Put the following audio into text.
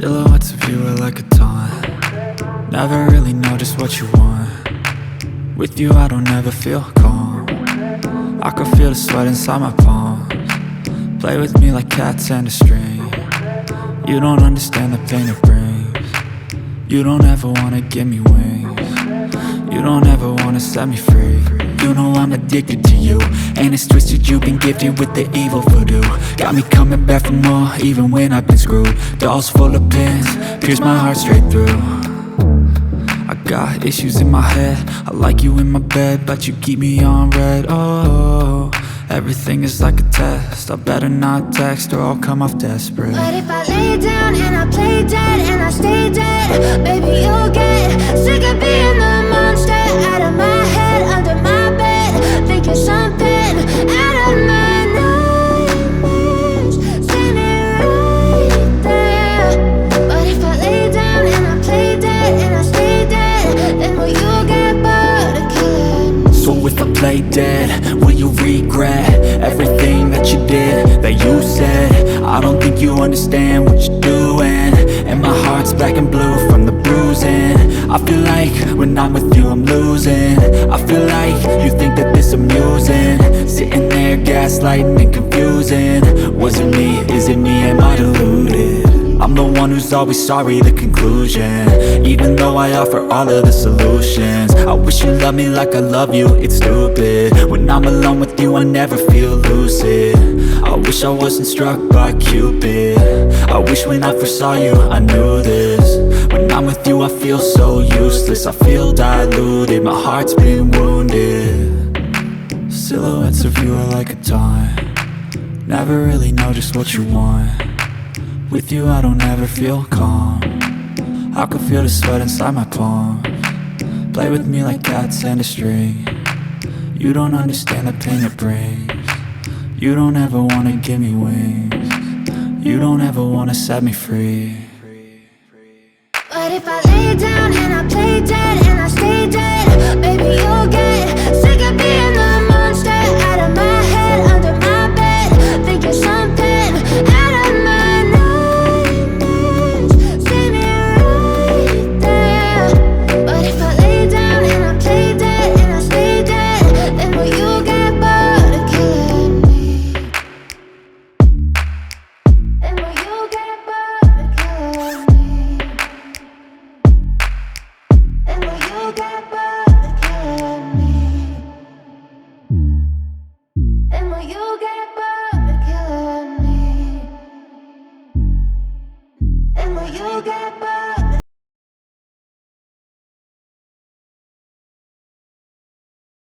Silhouettes of you are like a taunt. Never really know just what you want. With you I don't ever feel calm. I can feel the sweat inside my palms. Play with me like cats and a string. You don't understand the pain it brings. You don't ever wanna give me wings. You don't ever wanna set me free. You know I'm addicted to you, and it's twisted, you've been gifted with the evil voodoo. Got me coming back for more, even when I've been screwed. Dolls full of pins, pierce my heart straight through. I got issues in my head, I like you in my bed, but you keep me on red. Oh, everything is like a test, I better not text or I'll come off desperate. But if I lay down and I play dead and I stay dead, baby you'll get sick of being the monster out of my head, under my bed, thinking something out of my nightmares, standing right there. But if I lay down and I play dead and I stay dead, then will you get bored of killing me? So if I play dead, will you regret everything that you did, that you said? I don't think you understand what you're doing, and my heart's black and blue from the bruising. I feel like when I'm with you I'm losing. I feel like you think that this amusing, sitting there gaslighting and confusing. Was it me? Is it me? Am I deluded? I'm the one who's always sorry, the conclusion. Even though I offer all of the solutions, I wish you loved me like I love you, it's stupid. When I'm alone with you I never feel lucid. I wish I wasn't struck by Cupid. I wish when I first saw you I knew this. When I'm with you I feel so useless, I feel diluted, my heart's been wounded. Silhouettes of you are like a taunt. Never really know just what you want. With you I don't ever feel calm. I can feel the sweat inside my palms. Play with me like cats and a string. You don't understand the pain it brings. You don't ever wanna give me wings. You don't ever wanna set me free. But if I lay down and I play dead and I stay dead, baby you'll get sick of being the monster out of my head, under my bed, thinking something out of my nightmares, standing right there. But if I lay down and I play dead and I stay dead, then will you get bored of killing me? Then will you get bored of killing me? And will you get bored of killing me? And will you get bored of killing me? And will you get bored?